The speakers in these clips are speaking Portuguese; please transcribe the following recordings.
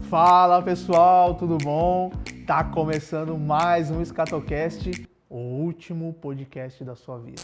Fala pessoal, tudo bom? Tá começando mais um Escatocast, o último podcast da sua vida.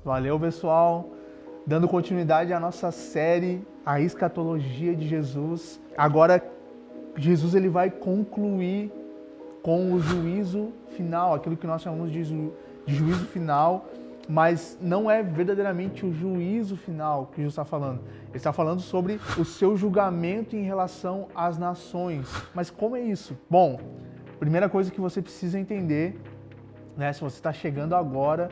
Valeu pessoal, dando continuidade à nossa série, a escatologia de Jesus. Agora Jesus ele vai concluir com o juízo final, aquilo que nós chamamos de juízo final, mas não é verdadeiramente o juízo final que Jesus está falando. Ele está falando sobre o seu julgamento em relação às nações. Mas como é isso? Bom, primeira coisa que você precisa entender, né, se você está chegando agora,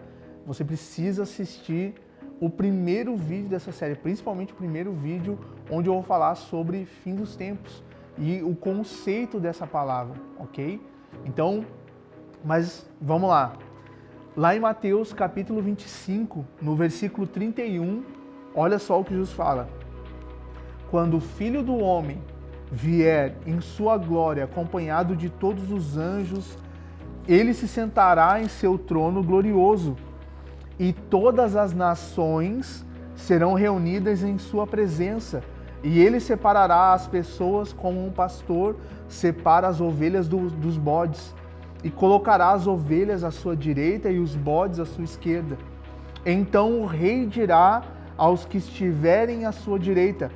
você precisa assistir o primeiro vídeo dessa série, principalmente o primeiro vídeo onde eu vou falar sobre fim dos tempos e o conceito dessa palavra, ok? Então, mas vamos lá. Lá em Mateus capítulo 25, no versículo 31, olha só o que Jesus fala. Quando o Filho do Homem vier em sua glória, acompanhado de todos os anjos, ele se sentará em seu trono glorioso, e todas as nações serão reunidas em sua presença, e ele separará as pessoas como um pastor separa as ovelhas dos bodes, e colocará as ovelhas à sua direita e os bodes à sua esquerda. Então o rei dirá aos que estiverem à sua direita: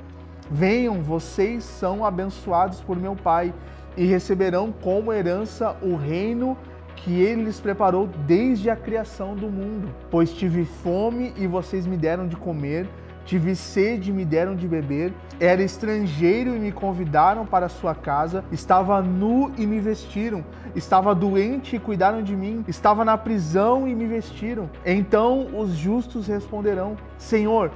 venham, vocês são abençoados por meu Pai, e receberão como herança o reino que ele lhes preparou desde a criação do mundo. Pois tive fome e vocês me deram de comer, tive sede e me deram de beber, era estrangeiro e me convidaram para a sua casa, estava nu e me vestiram, estava doente e cuidaram de mim, estava na prisão e me vestiram. Então os justos responderão: Senhor,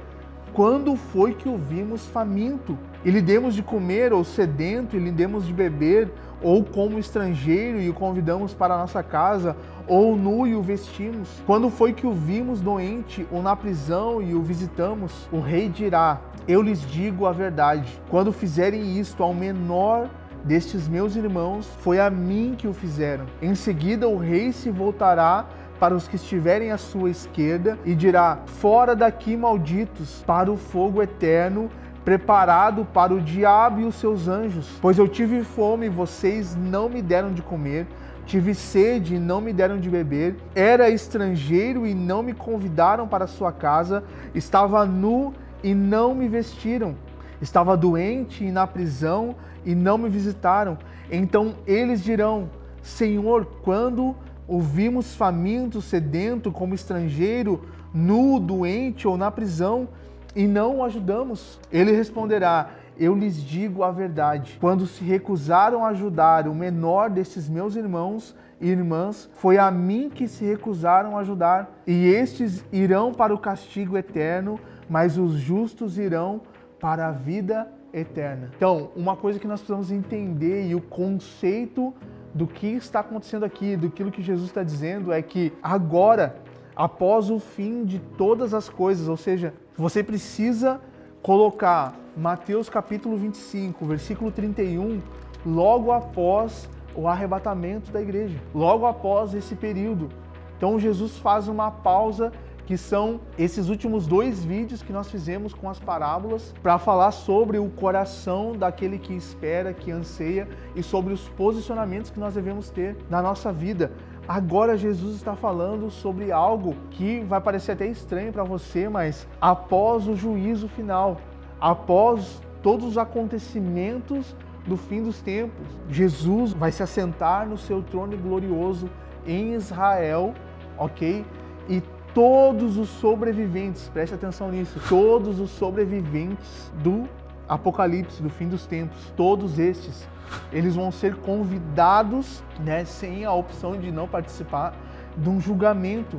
quando foi que o vimos faminto e lhe demos de comer, ou sedento e lhe demos de beber, ou como estrangeiro e o convidamos para a nossa casa, ou nu e o vestimos? Quando foi que o vimos doente ou na prisão e o visitamos? O rei dirá: eu lhes digo a verdade, quando fizerem isto ao menor destes meus irmãos, foi a mim que o fizeram. Em seguida o rei se voltará para os que estiverem à sua esquerda e dirá: fora daqui, malditos, para o fogo eterno, preparado para o diabo e os seus anjos. Pois eu tive fome e vocês não me deram de comer, tive sede e não me deram de beber, era estrangeiro e não me convidaram para a sua casa, estava nu e não me vestiram, estava doente e na prisão e não me visitaram. Então eles dirão: Senhor, quando o vimos faminto, sedento, como estrangeiro, nu, doente ou na prisão, e não o ajudamos? Ele responderá: eu lhes digo a verdade, quando se recusaram a ajudar o menor destes meus irmãos e irmãs, foi a mim que se recusaram a ajudar. E estes irão para o castigo eterno, mas os justos irão para a vida eterna. Então, uma coisa que nós precisamos entender, e o conceito do que está acontecendo aqui, daquilo que Jesus está dizendo, é que agora, após o fim de todas as coisas, ou seja, você precisa colocar Mateus capítulo 25, versículo 31, logo após o arrebatamento da igreja, logo após esse período. Então Jesus faz uma pausa, que são esses últimos 2 vídeos que nós fizemos com as parábolas, para falar sobre o coração daquele que espera, que anseia, e sobre os posicionamentos que nós devemos ter na nossa vida. Agora Jesus está falando sobre algo que vai parecer até estranho para você, mas após o juízo final, após todos os acontecimentos do fim dos tempos, Jesus vai se assentar no seu trono glorioso em Israel, ok? E todos os sobreviventes, preste atenção nisso, todos os sobreviventes do Apocalipse, do fim dos tempos, todos estes, eles vão ser convidados, né, sem a opção de não participar, de um julgamento,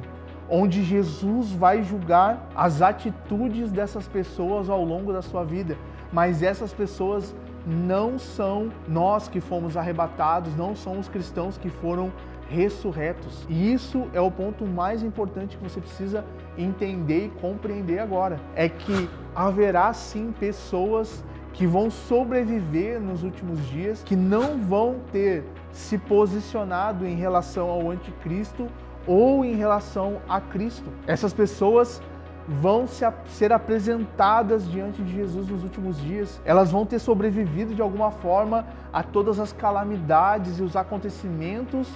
onde Jesus vai julgar as atitudes dessas pessoas ao longo da sua vida. Mas essas pessoas não são nós que fomos arrebatados, não são os cristãos que foram ressurretos. E isso é o ponto mais importante que você precisa entender e compreender agora. É que haverá sim pessoas que vão sobreviver nos últimos dias, que não vão ter se posicionado em relação ao anticristo ou em relação a Cristo. Essas pessoas vão ser apresentadas diante de Jesus nos últimos dias. Elas vão ter sobrevivido de alguma forma a todas as calamidades e os acontecimentos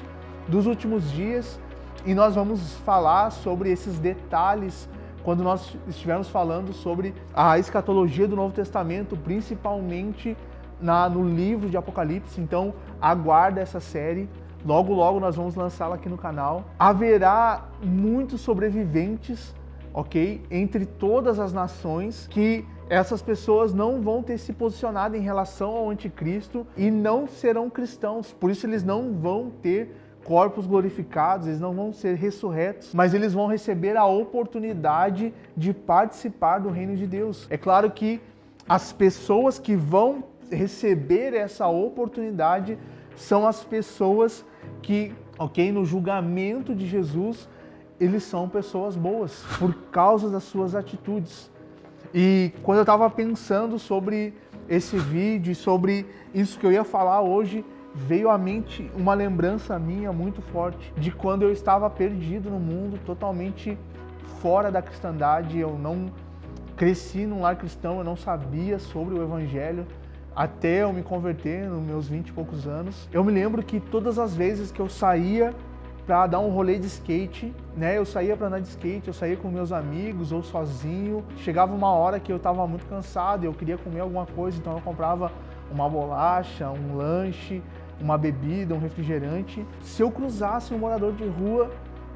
dos últimos dias. E nós vamos falar sobre esses detalhes quando nós estivermos falando sobre a escatologia do Novo Testamento, principalmente no livro de Apocalipse. Então, aguarda essa série. Logo, logo nós vamos lançá-la aqui no canal. Haverá muitos sobreviventes, ok? Entre todas as nações, que essas pessoas não vão ter se posicionado em relação ao anticristo e não serão cristãos. Por isso eles não vão ter corpos glorificados, eles não vão ser ressurretos, mas eles vão receber a oportunidade de participar do reino de Deus. É claro que as pessoas que vão receber essa oportunidade são as pessoas que, ok, no julgamento de Jesus, eles são pessoas boas, por causa das suas atitudes. E quando eu estava pensando sobre esse vídeo e sobre isso que eu ia falar hoje, veio à mente uma lembrança minha muito forte de quando eu estava perdido no mundo, totalmente fora da cristandade. Eu não cresci num lar cristão, eu não sabia sobre o evangelho até eu me converter nos meus 20 e poucos anos. Eu me lembro que todas as vezes que eu saía para dar um rolê de skate, né? Eu saía para andar de skate, eu saía com meus amigos ou sozinho. Chegava uma hora que eu estava muito cansado e eu queria comer alguma coisa, então eu comprava uma bolacha, um lanche, uma bebida, um refrigerante. Se eu cruzasse um morador de rua,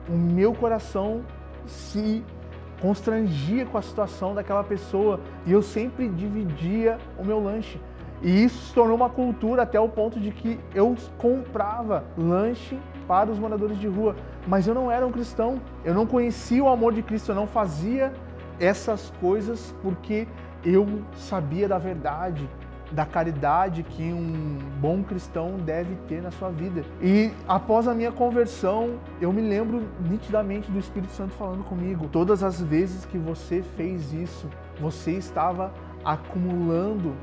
o meu coração se constrangia com a situação daquela pessoa e eu sempre dividia o meu lanche. E isso se tornou uma cultura até o ponto de que eu comprava lanche para os moradores de rua. Mas eu não era um cristão, eu não conhecia o amor de Cristo, eu não fazia essas coisas porque eu sabia da verdade, da caridade que um bom cristão deve ter na sua vida. E após a minha conversão, eu me lembro nitidamente do Espírito Santo falando comigo. Todas as vezes que você fez isso, você estava acumulando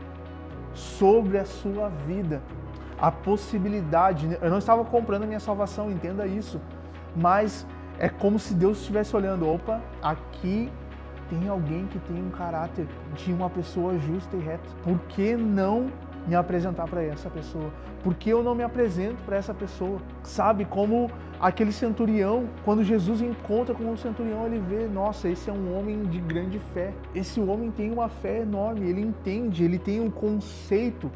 sobre a sua vida a possibilidade. Eu não estava comprando a minha salvação, entenda isso, mas é como se Deus estivesse olhando, opa, aqui tem alguém que tem um caráter de uma pessoa justa e reta. Por que não me apresentar para essa pessoa? Por que eu não me apresento para essa pessoa? Sabe, como aquele centurião, quando Jesus encontra com o centurião, ele vê, nossa, esse é um homem de grande fé. Esse homem tem uma fé enorme, ele entende, ele tem um conceito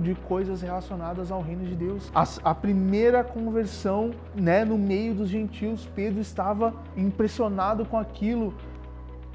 de coisas relacionadas ao reino de Deus. A primeira conversão, né, no meio dos gentios, Pedro estava impressionado com aquilo.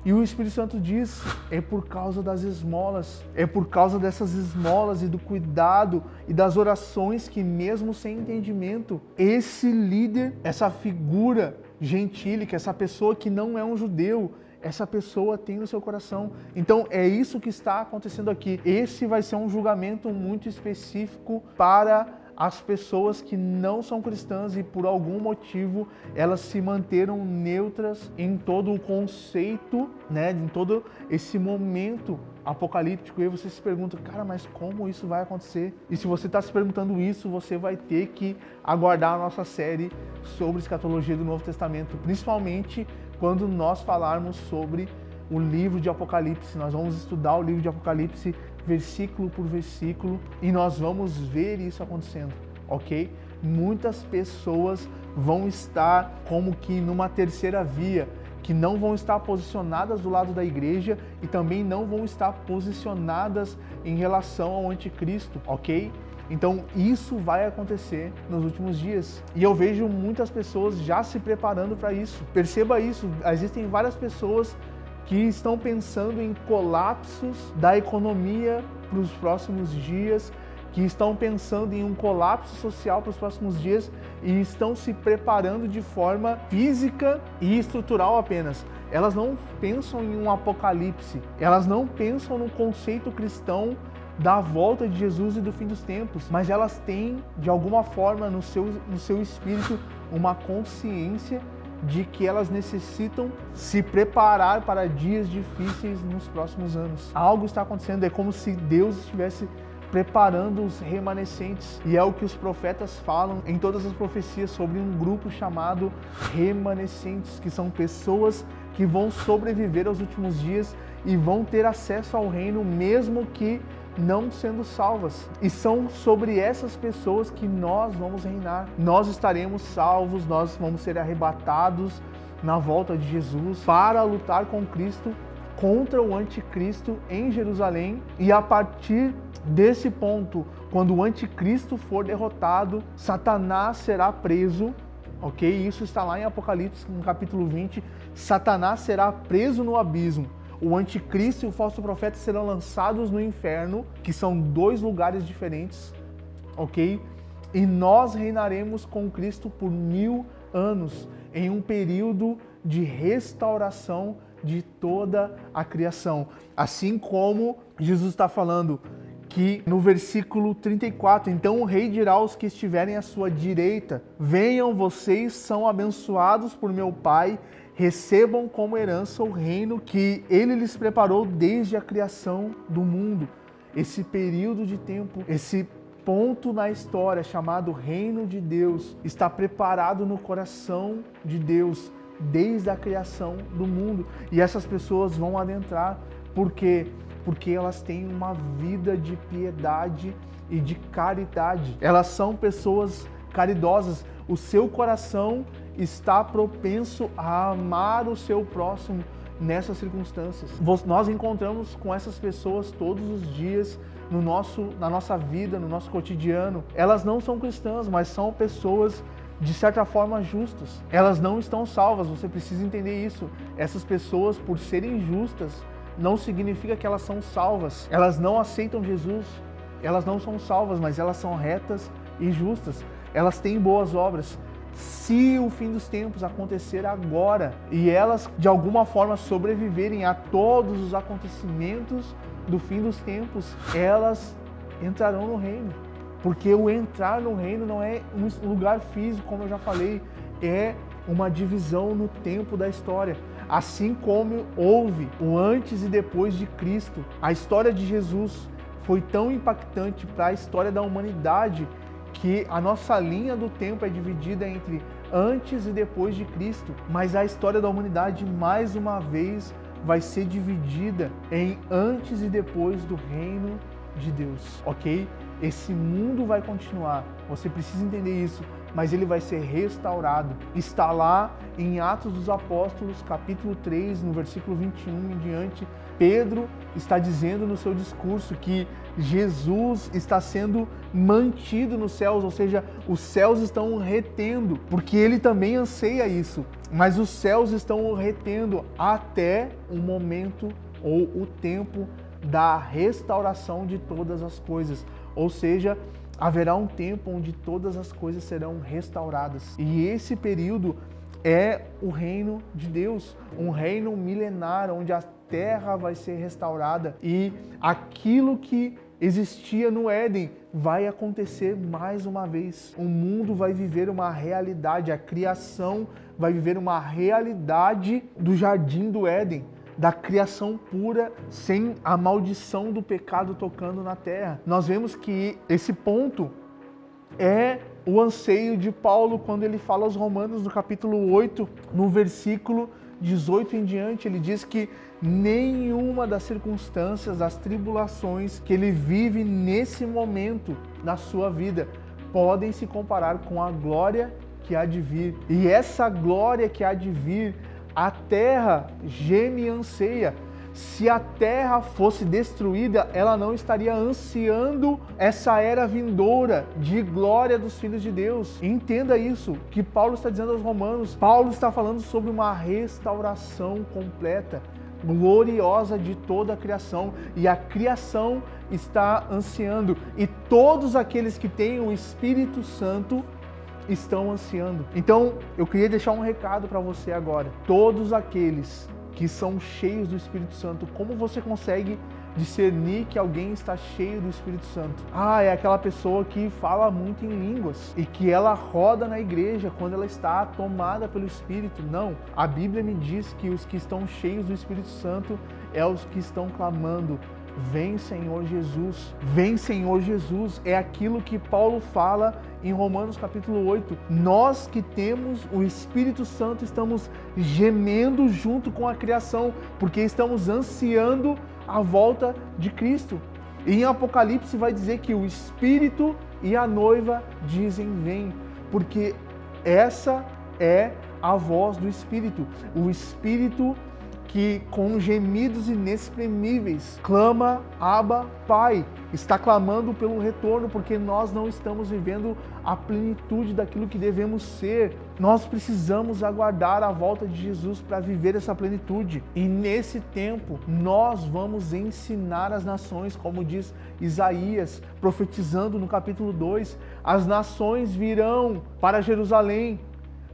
E o Espírito Santo diz, é por causa das esmolas, é por causa dessas esmolas e do cuidado e das orações que mesmo sem entendimento, esse líder, essa figura gentílica, essa pessoa que não é um judeu, essa pessoa tem no seu coração. Então é isso que está acontecendo aqui. Esse vai ser um julgamento muito específico para as pessoas que não são cristãs e por algum motivo elas se manteram neutras em todo o conceito, né, em todo esse momento apocalíptico. E aí você se pergunta, cara, mas como isso vai acontecer? E se você está se perguntando isso, você vai ter que aguardar a nossa série sobre escatologia do Novo Testamento, principalmente quando nós falarmos sobre o livro de Apocalipse. Nós vamos estudar o livro de Apocalipse versículo por versículo e nós vamos ver isso acontecendo, ok? Muitas pessoas vão estar como que numa terceira via, que não vão estar posicionadas do lado da igreja e também não vão estar posicionadas em relação ao anticristo, ok? Então isso vai acontecer nos últimos dias e eu vejo muitas pessoas já se preparando para isso. Perceba isso, existem várias pessoas que estão pensando em colapsos da economia para os próximos dias, que estão pensando em um colapso social para os próximos dias e estão se preparando de forma física e estrutural apenas. Elas não pensam em um apocalipse, elas não pensam no conceito cristão da volta de Jesus e do fim dos tempos, mas elas têm, de alguma forma, no seu espírito, uma consciência de que elas necessitam se preparar para dias difíceis nos próximos anos. Algo está acontecendo, é como se Deus estivesse preparando os remanescentes. E é o que os profetas falam em todas as profecias sobre um grupo chamado remanescentes, que são pessoas que vão sobreviver aos últimos dias e vão ter acesso ao reino, mesmo que não sendo salvas. E são sobre essas pessoas que nós vamos reinar. Nós estaremos salvos, nós vamos ser arrebatados na volta de Jesus para lutar com Cristo contra o anticristo em Jerusalém. E a partir desse ponto, quando o anticristo for derrotado, Satanás será preso, ok? Isso está lá em Apocalipse, no capítulo 20. Satanás será preso no abismo. O anticristo e o falso profeta serão lançados no inferno, que são dois lugares diferentes, ok? E nós reinaremos com Cristo por 1000 anos, em um período de restauração de toda a criação. Assim como Jesus está falando que no versículo 34, então o rei dirá aos que estiverem à sua direita: venham, vocês são abençoados por meu Pai, recebam como herança o reino que ele lhes preparou desde a criação do mundo. Esse período de tempo, esse ponto na história chamado Reino de Deus, está preparado no coração de Deus desde a criação do mundo. E essas pessoas vão adentrar. Por quê? Porque elas têm uma vida de piedade e de caridade. Elas são pessoas caridosas. O seu coração está propenso a amar o seu próximo nessas circunstâncias. Nós encontramos com essas pessoas todos os dias na nossa vida, no nosso cotidiano. Elas não são cristãs, mas são pessoas de certa forma justas. Elas não estão salvas, você precisa entender isso. Essas pessoas, por serem justas, não significa que elas são salvas. Elas não aceitam Jesus, elas não são salvas, mas elas são retas e justas. Elas têm boas obras. Se o fim dos tempos acontecer agora e elas de alguma forma sobreviverem a todos os acontecimentos do fim dos tempos, elas entrarão no reino. Porque o entrar no reino não é um lugar físico, como eu já falei, é uma divisão no tempo da história. Assim como houve o antes e depois de Cristo. A história de Jesus foi tão impactante para a história da humanidade que a nossa linha do tempo é dividida entre antes e depois de Cristo. Mas a história da humanidade, mais uma vez, vai ser dividida em antes e depois do reino de Deus, ok? Esse mundo vai continuar, você precisa entender isso, mas ele vai ser restaurado. Está lá em Atos dos Apóstolos, capítulo 3, no versículo 21 em diante, Pedro está dizendo no seu discurso que Jesus está sendo mantido nos céus, ou seja, os céus estão o retendo, porque ele também anseia isso, mas os céus estão o retendo até o momento ou o tempo da restauração de todas as coisas. Ou seja, haverá um tempo onde todas as coisas serão restauradas. E esse período é o reino de Deus, um reino milenar, onde a terra vai ser restaurada e aquilo que existia no Éden vai acontecer mais uma vez. O mundo vai viver uma realidade, a criação vai viver uma realidade do jardim do Éden, da criação pura, sem a maldição do pecado tocando na terra. Nós vemos que esse ponto é o anseio de Paulo quando ele fala aos Romanos no capítulo 8, no versículo 18 em diante, ele diz que nenhuma das circunstâncias, das tribulações que ele vive nesse momento da sua vida podem se comparar com a glória que há de vir. E essa glória que há de vir, a terra geme e anseia. Se a terra fosse destruída, ela não estaria ansiando essa era vindoura de glória dos filhos de Deus. Entenda isso, que Paulo está dizendo aos Romanos. Paulo está falando sobre uma restauração completa, gloriosa de toda a criação. E a criação está ansiando. E todos aqueles que têm o Espírito Santo estão ansiando. Então, eu queria deixar um recado para você agora. Todos aqueles que são cheios do Espírito Santo, como você consegue discernir que alguém está cheio do Espírito Santo? É aquela pessoa que fala muito em línguas e que ela roda na igreja quando ela está tomada pelo Espírito. Não, a Bíblia me diz que os que estão cheios do Espírito Santo é os que estão clamando: Vem, Senhor Jesus. Vem, Senhor Jesus. É aquilo que Paulo fala em Romanos capítulo 8. Nós que temos o Espírito Santo estamos gemendo junto com a criação, porque estamos ansiando a volta de Cristo. E em Apocalipse vai dizer que o Espírito e a noiva dizem vem, porque essa é a voz do Espírito. O Espírito que com gemidos inexprimíveis clama, Abba, Pai. Está clamando pelo retorno, porque nós não estamos vivendo a plenitude daquilo que devemos ser. Nós precisamos aguardar a volta de Jesus para viver essa plenitude. E nesse tempo, nós vamos ensinar as nações, como diz Isaías, profetizando no capítulo 2, as nações virão para Jerusalém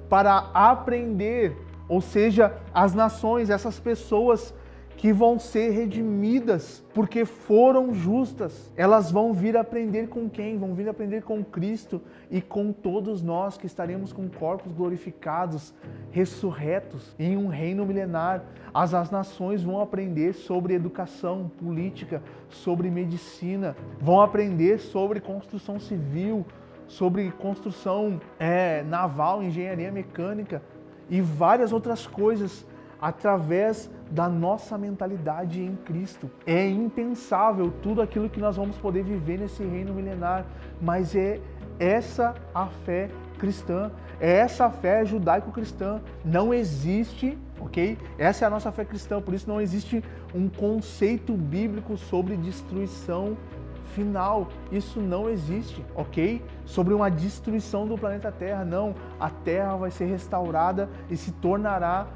para aprender. Ou seja, as nações, essas pessoas que vão ser redimidas porque foram justas, elas vão vir aprender com quem? Vão vir aprender com Cristo e com todos nós que estaremos com corpos glorificados, ressurretos em um reino milenar. As nações vão aprender sobre educação, política, sobre medicina, vão aprender sobre construção civil, sobre construção naval, engenharia mecânica, e várias outras coisas através da nossa mentalidade em Cristo. É impensável tudo aquilo que nós vamos poder viver nesse reino milenar, mas é essa a fé cristã, é essa a fé judaico-cristã. Não existe, ok? Essa é a nossa fé cristã, por isso não existe um conceito bíblico sobre destruição final. Isso não existe, ok? Sobre uma destruição do planeta Terra, não. A Terra vai ser restaurada e se tornará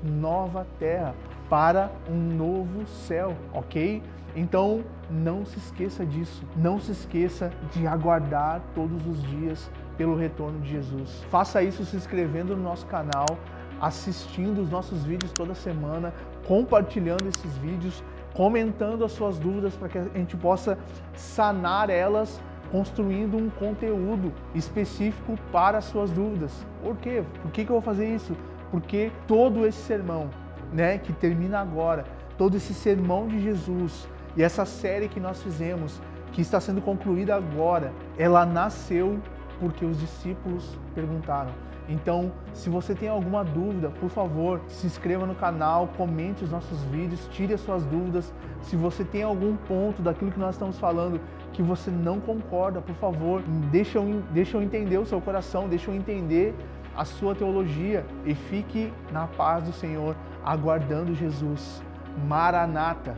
nova terra para um novo céu, ok? Então, não se esqueça disso. Não se esqueça de aguardar todos os dias pelo retorno de Jesus. Faça isso se inscrevendo no nosso canal, assistindo os nossos vídeos toda semana, compartilhando esses vídeos, comentando as suas dúvidas para que a gente possa sanar elas, construindo um conteúdo específico para as suas dúvidas. Por quê? Por que eu vou fazer isso? Porque todo esse sermão, que termina agora, todo esse sermão de Jesus e essa série que nós fizemos, que está sendo concluída agora, ela nasceu porque os discípulos perguntaram. Então, se você tem alguma dúvida, por favor, se inscreva no canal, comente os nossos vídeos, tire as suas dúvidas. Se você tem algum ponto daquilo que nós estamos falando que você não concorda, por favor, deixa eu entender o seu coração, deixa eu entender a sua teologia e fique na paz do Senhor, aguardando Jesus. Maranata!